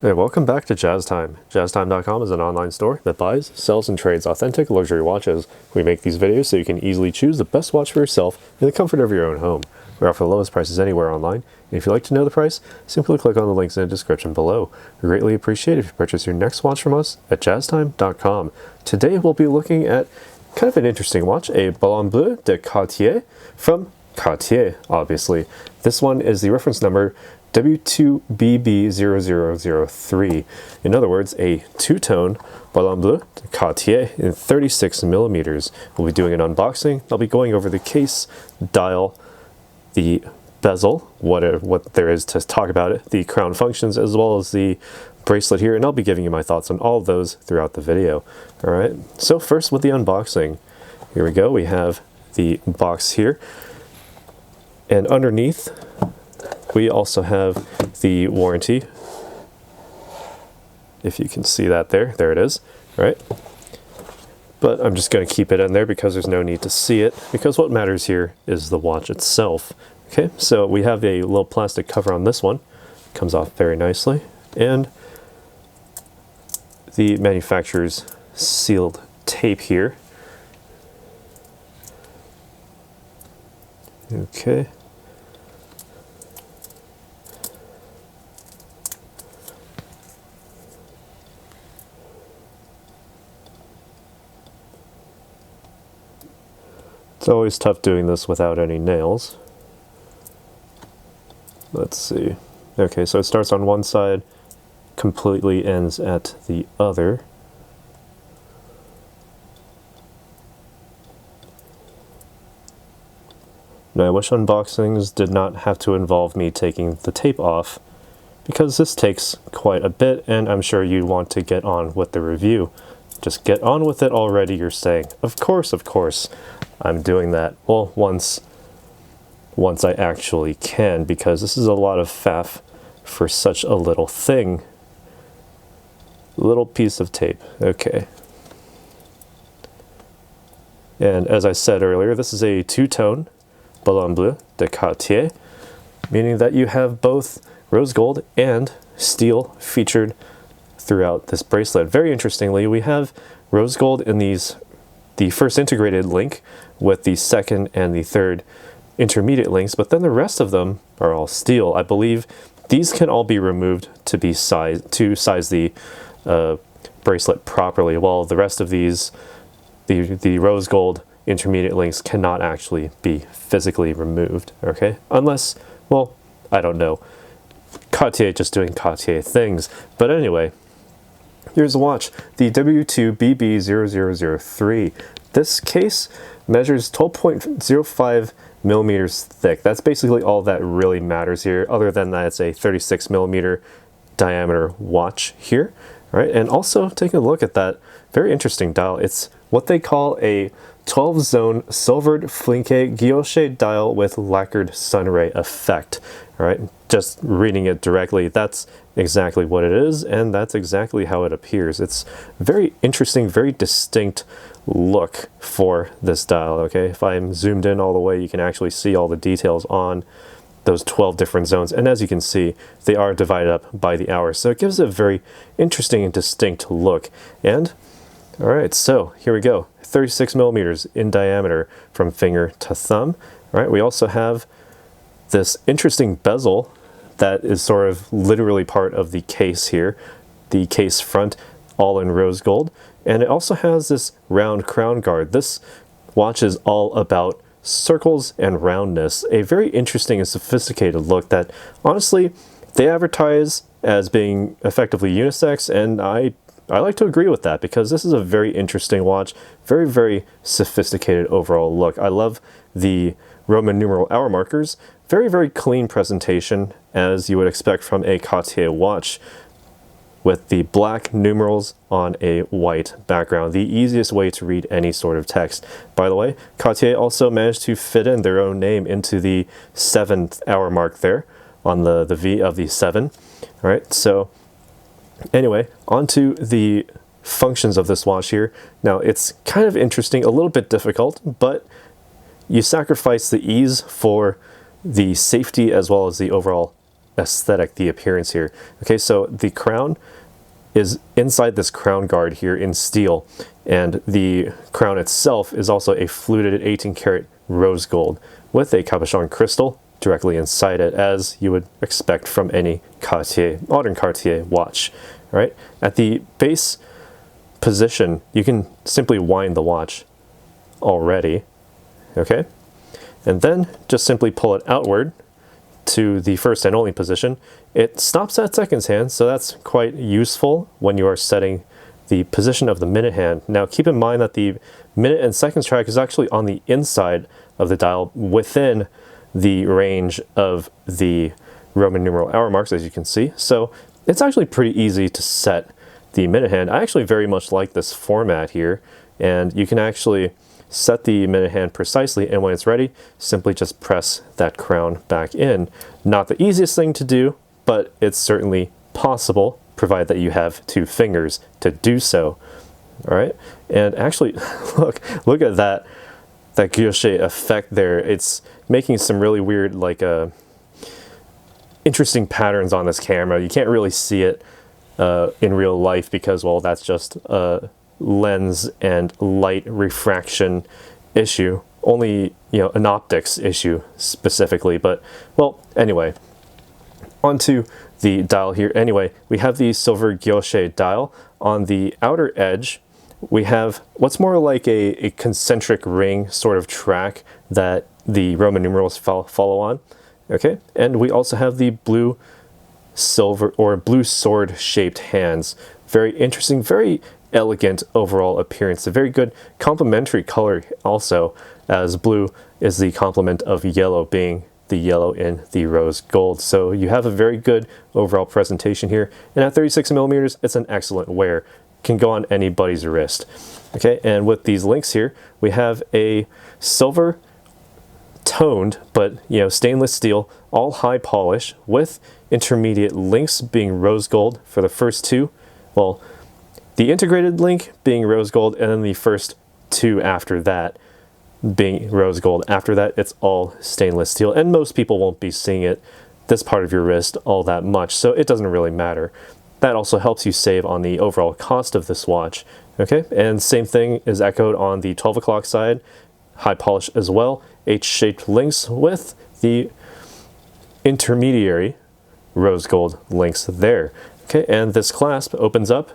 Hey, welcome back to Jazz Time. JazzTime.com is an online store that buys, sells, and trades authentic luxury watches. We make these videos so you can easily choose the best watch for yourself in the comfort of your own home. We offer the lowest prices anywhere online, and if you'd like to know the price, simply click on the links in the description below. We greatly appreciate it if you purchase your next watch from us at JazzTime.com. Today we'll be looking at kind of an interesting watch, a Ballon Bleu de Cartier from Cartier, obviously. This one is the reference number W2BB0003. In other words, a two-tone Ballon Bleu de Cartier in 36mm. We'll be doing an unboxing. I'll be going over the case, dial, the bezel, what there is to talk about it, the crown functions, as well as the bracelet here, and I'll be giving you my thoughts on all of those throughout the video. Alright, so first with the unboxing. Here we go, we have the box here, and underneath we also have the warranty, if you can see that there it is, right? But I'm just going to keep it in there because there's no need to see it, because what matters here is the watch itself. Okay, so we have a little plastic cover on this one, comes off very nicely, and the manufacturer's sealed tape here. Okay. It's always tough doing this without any nails. Let's see. Okay, so it starts on one side, completely ends at the other. Now, I wish unboxings did not have to involve me taking the tape off, because this takes quite a bit, and I'm sure you want to get on with the review. Just get on with it already, you're saying. Of course, I'm doing that. Well, once I actually can, because this is a lot of faff for such a little thing. Little piece of tape. Okay. And as I said earlier, this is a two-tone Ballon Bleu de Cartier, meaning that you have both rose gold and steel featured throughout this bracelet. Very interestingly, we have rose gold in the first integrated link with the second and the third intermediate links, but then the rest of them are all steel. I believe these can all be removed to size the bracelet properly, while the rest of these, the rose gold intermediate links, cannot actually be physically removed, okay? Unless, well, I don't know. Cartier just doing Cartier things. But anyway, here's the watch, the W2BB0003. This case measures 12.05 millimeters thick. That's basically all that really matters here. Other than that, it's a 36mm diameter watch here. All right, and also taking a look at that very interesting dial. It's what they call a 12-zone silvered flinke guilloche dial with lacquered sunray effect. All right, just reading it directly, that's exactly what it is, and that's exactly how it appears. It's very interesting, very distinct look for this dial, okay? If I'm zoomed in all the way, you can actually see all the details on those 12 different zones, and as you can see, they are divided up by the hour, so it gives a very interesting and distinct look. And all right, so here we go, 36mm in diameter from finger to thumb. All right, we also have this interesting bezel that is sort of literally part of the case here, the case front, all in rose gold, and it also has this round crown guard. This watch is all about circles and roundness, a very interesting and sophisticated look that honestly they advertise as being effectively unisex, and I like to agree with that, because this is a very interesting watch, very sophisticated overall look. I love the Roman numeral hour markers, very clean presentation, as you would expect from a Cartier watch, with the black numerals on a white background, the easiest way to read any sort of text. By the way, Cartier also managed to fit in their own name into the 7th hour mark there on the V of the 7. All right, so anyway, onto the functions of this watch here. Now, it's kind of interesting, a little bit difficult, but you sacrifice the ease for the safety as well as the overall aesthetic, the appearance here. Okay, so the crown is inside this crown guard here in steel, and the crown itself is also a fluted 18 karat rose gold with a cabochon crystal directly inside it, as you would expect from any Cartier, modern Cartier watch. All right, at the base position, you can simply wind the watch already, okay? And then just simply pull it outward to the first and only position. It stops at seconds hand, so that's quite useful when you are setting the position of the minute hand. Now keep in mind that the minute and seconds track is actually on the inside of the dial within the range of the Roman numeral hour marks, as you can see. So it's actually pretty easy to set the minute hand. I actually very much like this format here, and you can actually set the minute hand precisely, and when it's ready, simply just press that crown back in. Not the easiest thing to do, but it's certainly possible, provided that you have 2 fingers to do so. All right, and actually, look at that guilloche effect there. It's making some really weird, like, interesting patterns on this camera. You can't really see it in real life because, well, that's just lens and light refraction issue, only, you know, an optics issue specifically. But, well, anyway, onto the dial here. Anyway, we have the silver guilloche dial. On the outer edge, we have what's more like a concentric ring sort of track that the Roman numerals follow on. Okay, and we also have the blue silver or blue sword shaped hands. Very interesting, very elegant overall appearance. A very good complementary color also, as blue is the complement of yellow, being the yellow in the rose gold. So you have a very good overall presentation here, and at 36 millimeters, it's an excellent wear. Can go on anybody's wrist. Okay, and with these links here, we have a silver toned, but, you know, stainless steel, all high polish, with intermediate links being rose gold for the first 2. Well, the integrated link being rose gold, and then the first 2 after that being rose gold. After that, it's all stainless steel, and most people won't be seeing it, this part of your wrist, all that much, so it doesn't really matter. That also helps you save on the overall cost of this watch. Okay, and same thing is echoed on the 12 o'clock side, high polish as well, H-shaped links with the intermediary rose gold links there. Okay, and this clasp opens up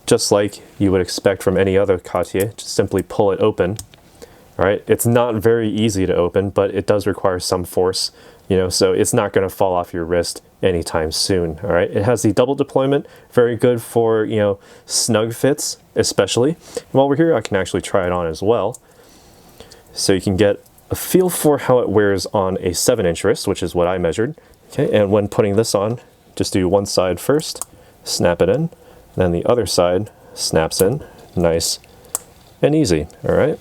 just like you would expect from any other Cartier. Just simply pull it open. All right, it's not very easy to open, but it does require some force, you know, so it's not going to fall off your wrist anytime soon. All right, it has the double deployment, very good for, you know, snug fits especially. And while we're here, I can actually try it on as well, so you can get a feel for how it wears on a 7-inch wrist, which is what I measured. Okay, and when putting this on, just do one side first, snap it in, then the other side snaps in, nice and easy. All right.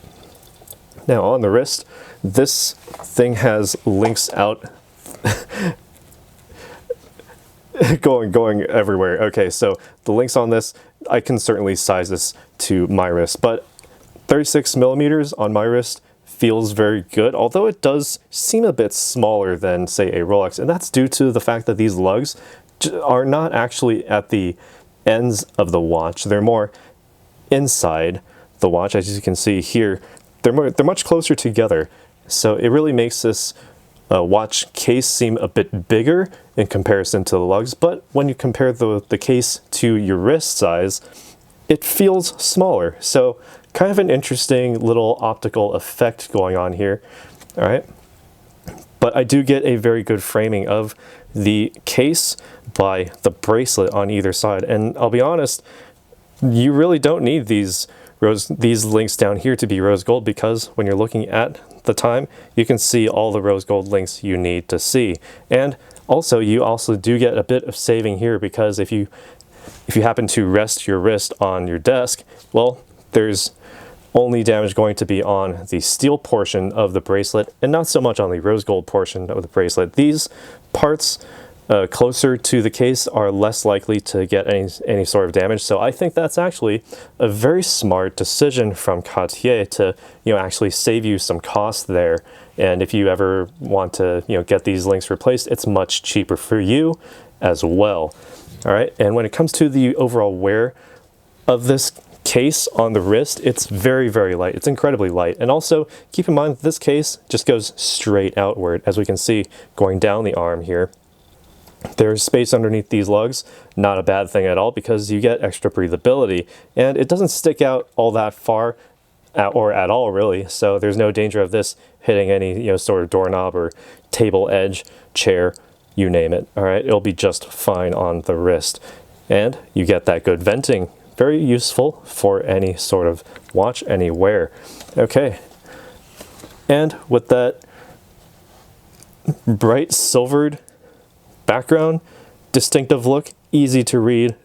Now on the wrist, this thing has links out going everywhere. Okay, so the links on this, I can certainly size this to my wrist, but 36 millimeters on my wrist feels very good, although it does seem a bit smaller than, say, a Rolex, and that's due to the fact that these lugs are not actually at the ends of the watch. They're more inside the watch. As you can see here, they're much closer together, so it really makes this watch case seem a bit bigger in comparison to the lugs. But when you compare the case to your wrist size, it feels smaller. So kind of an interesting little optical effect going on here. All right, but I do get a very good framing of the case by the bracelet on either side, and I'll be honest, you really don't need these links down here to be rose gold, because when you're looking at the time, you can see all the rose gold links you need to see. And also, you also do get a bit of saving here, because if you happen to rest your wrist on your desk, well, there's only damage going to be on the steel portion of the bracelet and not so much on the rose gold portion of the bracelet. These parts closer to the case are less likely to get any sort of damage. So I think that's actually a very smart decision from Cartier to, actually save you some cost there. And if you ever want to, get these links replaced, it's much cheaper for you as well. All right, and when it comes to the overall wear of this case on the wrist, it's very, very light. It's incredibly light. And also keep in mind that this case just goes straight outward, as we can see going down the arm here. There's space underneath these lugs, not a bad thing at all, because you get extra breathability, and it doesn't stick out all that far or at all really, so there's no danger of this hitting any sort of doorknob or table edge, chair, you name it. All right, it'll be just fine on the wrist, and you get that good venting, very useful for any sort of watch, any wear. Okay, and with that bright silvered background, distinctive look, easy to read,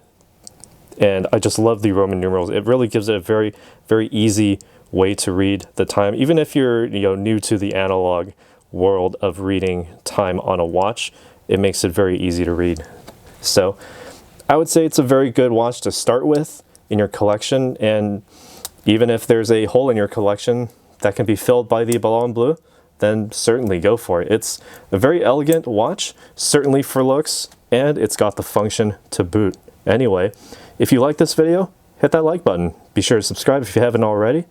and I just love the Roman numerals. It really gives it a very, very easy way to read the time. Even if you're new to the analog world of reading time on a watch, it makes it very easy to read. So I would say it's a very good watch to start with in your collection, and even if there's a hole in your collection that can be filled by the Ballon Bleu, then certainly go for it. It's a very elegant watch, certainly for looks, and it's got the function to boot. Anyway, if you like this video, hit that like button. Be sure to subscribe if you haven't already,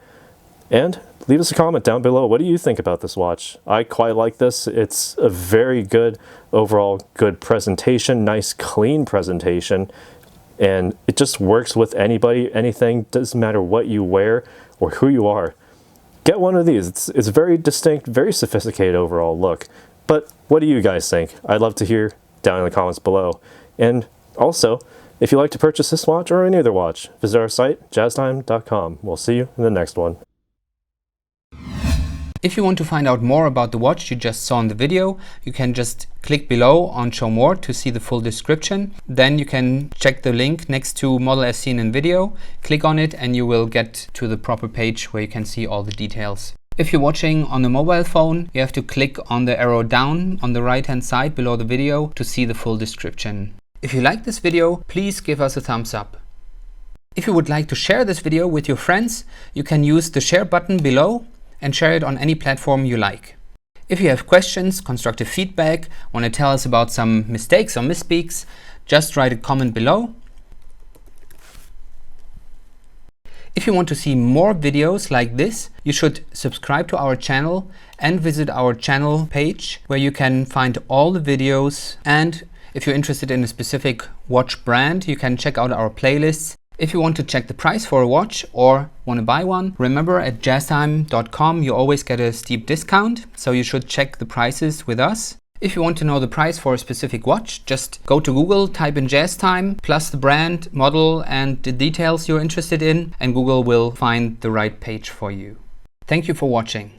and leave us a comment down below. What do you think about this watch? I quite like this. It's a very good overall, good presentation, nice clean presentation, and it just works with anybody, anything. Doesn't matter what you wear or who you are. Get one of these. It's very distinct, very sophisticated overall look. But what do you guys think? I'd love to hear down in the comments below. And also, if you'd like to purchase this watch or any other watch, visit our site, jazztime.com. We'll see you in the next one. If you want to find out more about the watch you just saw in the video, you can just click below on Show More to see the full description. Then you can check the link next to model as seen in video, click on it, and you will get to the proper page where you can see all the details. If you're watching on a mobile phone, you have to click on the arrow down on the right hand side below the video to see the full description. If you like this video, please give us a thumbs up. If you would like to share this video with your friends, you can use the share button below and share it on any platform you like. If you have questions, constructive feedback, want to tell us about some mistakes or misspeaks, just write a comment below. If you want to see more videos like this, you should subscribe to our channel and visit our channel page where you can find all the videos. And if you're interested in a specific watch brand, you can check out our playlists. If you want to check the price for a watch or want to buy one, remember at jazztime.com you always get a steep discount, so you should check the prices with us. If you want to know the price for a specific watch, just go to Google, type in JazzTime, plus the brand, model, and the details you're interested in, and Google will find the right page for you. Thank you for watching.